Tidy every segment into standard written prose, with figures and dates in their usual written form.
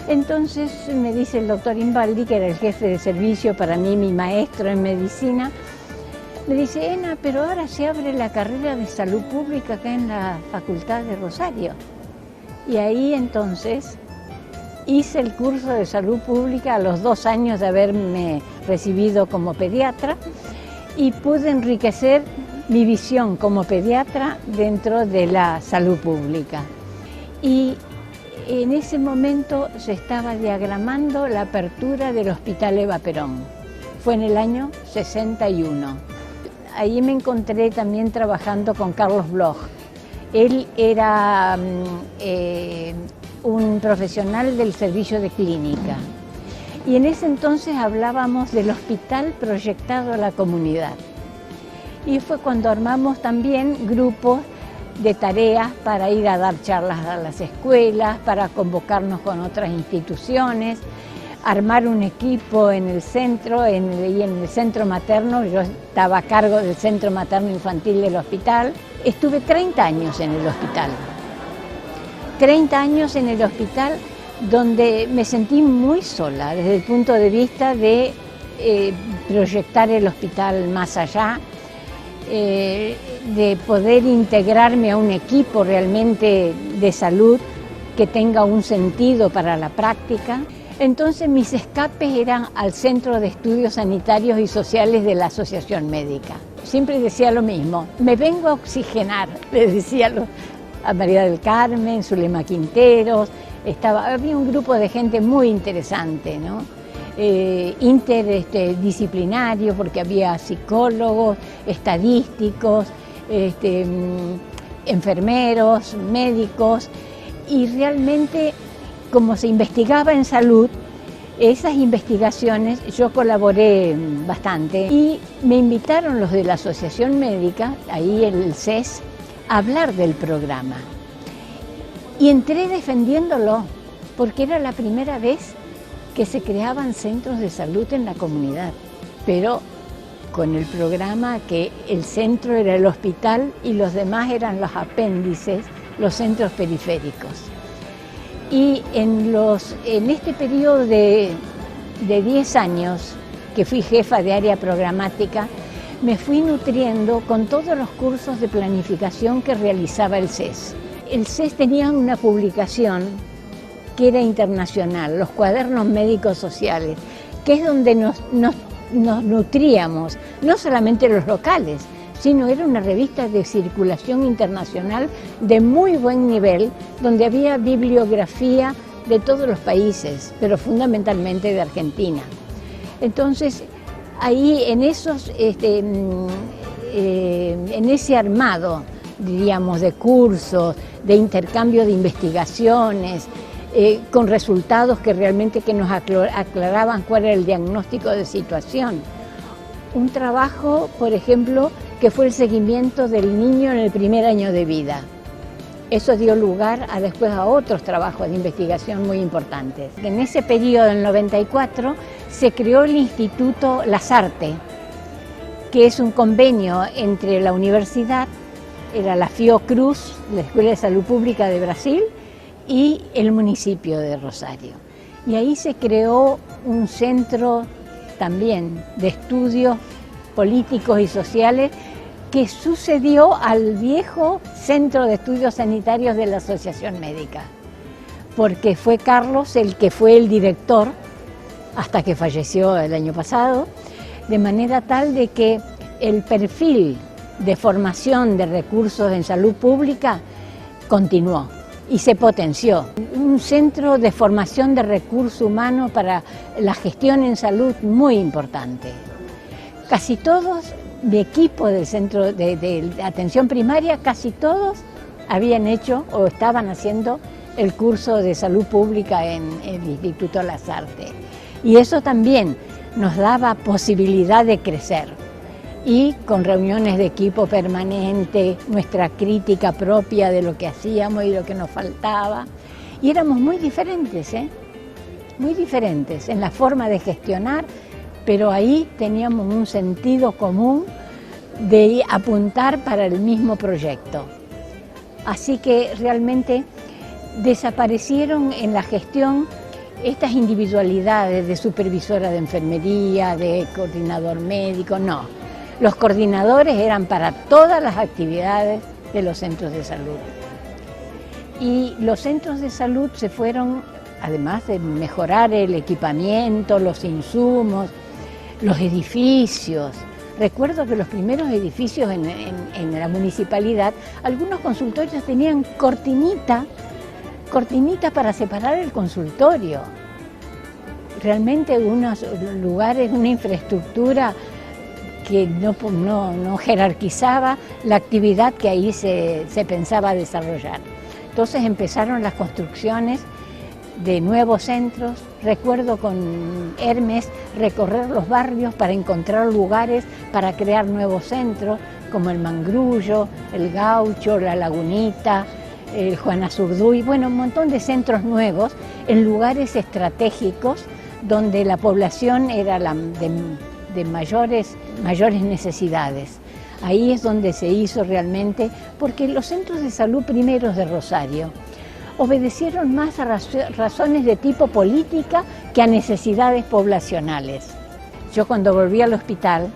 Entonces me dice el doctor Invaldi, que era el jefe de servicio para mí, mi maestro en medicina, me dice: Ena, pero ahora se abre la carrera de salud pública acá en la Facultad de Rosario. Y ahí entonces hice el curso de salud pública a los 2 años de haberme recibido como pediatra y pude enriquecer mi visión como pediatra dentro de la salud pública. Y en ese momento se estaba diagramando la apertura del Hospital Eva Perón. Fue en el año 61. Ahí me encontré también trabajando con Carlos Bloch. Él era un profesional del servicio de clínica. Y en ese entonces hablábamos del hospital proyectado a la comunidad. Y fue cuando armamos también grupos de tareas para ir a dar charlas a las escuelas, para convocarnos con otras instituciones, armar un equipo en el centro, y en el centro materno. Yo estaba a cargo del centro materno infantil del hospital. Estuve 30 años en el hospital. 30 años en el hospital, donde me sentí muy sola desde el punto de vista de proyectar el hospital más allá, de poder integrarme a un equipo realmente de salud que tenga un sentido para la práctica. Entonces mis escapes eran al Centro de Estudios Sanitarios y Sociales de la Asociación Médica. Siempre decía lo mismo: me vengo a oxigenar, le decía a María del Carmen, Zulema Quinteros. Había un grupo de gente muy interesante, ¿no? Interdisciplinario, porque había psicólogos, estadísticos, enfermeros, médicos, y realmente, como se investigaba en salud, esas investigaciones yo colaboré bastante, y me invitaron los de la Asociación Médica, ahí el CES, a hablar del programa. Y entré defendiéndolo, porque era la primera vez que se creaban centros de salud en la comunidad, pero con el programa que el centro era el hospital y los demás eran los apéndices, los centros periféricos. Y en este periodo de 10 años que fui jefa de área programática, me fui nutriendo con todos los cursos de planificación que realizaba el CES. El CES tenía una publicación que era internacional, los Cuadernos Médicos Sociales, que es donde nos nutríamos, no solamente los locales, sino era una revista de circulación internacional de muy buen nivel, donde había bibliografía de todos los países, pero fundamentalmente de Argentina. Entonces, ahí en ese armado, diríamos, de cursos, de intercambio de investigaciones, con resultados que realmente nos aclaraban cuál era el diagnóstico de situación. Un trabajo, por ejemplo, que fue el seguimiento del niño en el primer año de vida. Eso dio lugar después a otros trabajos de investigación muy importantes. En ese periodo, en el 94, se creó el Instituto Lasarte, que es un convenio entre la universidad, era la Fiocruz, la Escuela de Salud Pública de Brasil, y el municipio de Rosario. Y ahí se creó un centro también de estudios políticos y sociales que sucedió al viejo Centro de Estudios Sanitarios de la Asociación Médica, porque fue Carlos el que fue el director hasta que falleció el año pasado, de manera tal de que el perfil de formación de recursos en salud pública continuó y se potenció. Un centro de formación de recursos humanos para la gestión en salud muy importante. Casi todos, mi equipo del centro de atención primaria, casi todos habían hecho o estaban haciendo el curso de salud pública en el Instituto Lasarte. Y eso también nos daba posibilidad de crecer. Y con reuniones de equipo permanente, nuestra crítica propia de lo que hacíamos y lo que nos faltaba. Y éramos muy diferentes, muy diferentes en la forma de gestionar, pero ahí teníamos un sentido común de apuntar para el mismo proyecto. Así que realmente desaparecieron en la gestión estas individualidades de supervisora de enfermería, de coordinador médico, no. Los coordinadores eran para todas las actividades de los centros de salud. Y los centros de salud se fueron, además de mejorar el equipamiento, los insumos, los edificios. Recuerdo que los primeros edificios en la municipalidad, algunos consultorios tenían cortinita para separar el consultorio. Realmente unos lugares, una infraestructura que no jerarquizaba la actividad que ahí se pensaba desarrollar. Entonces empezaron las construcciones de nuevos centros. Recuerdo con Hermes recorrer los barrios para encontrar lugares para crear nuevos centros, como el Mangrullo, el Gaucho, la Lagunita, el Juana Zurduy, bueno, un montón de centros nuevos en lugares estratégicos donde la población era de mayores necesidades. Ahí es donde se hizo realmente, porque los centros de salud primeros de Rosario obedecieron más a razones de tipo política que a necesidades poblacionales. Yo cuando volví al hospital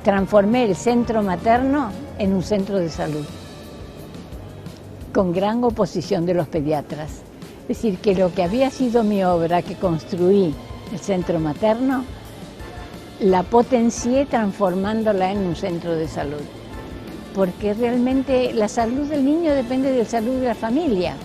transformé el centro materno en un centro de salud, con gran oposición de los pediatras. Es decir, que lo que había sido mi obra que construí, el centro materno, la potencié transformándola en un centro de salud. Porque realmente la salud del niño depende de la salud de la familia.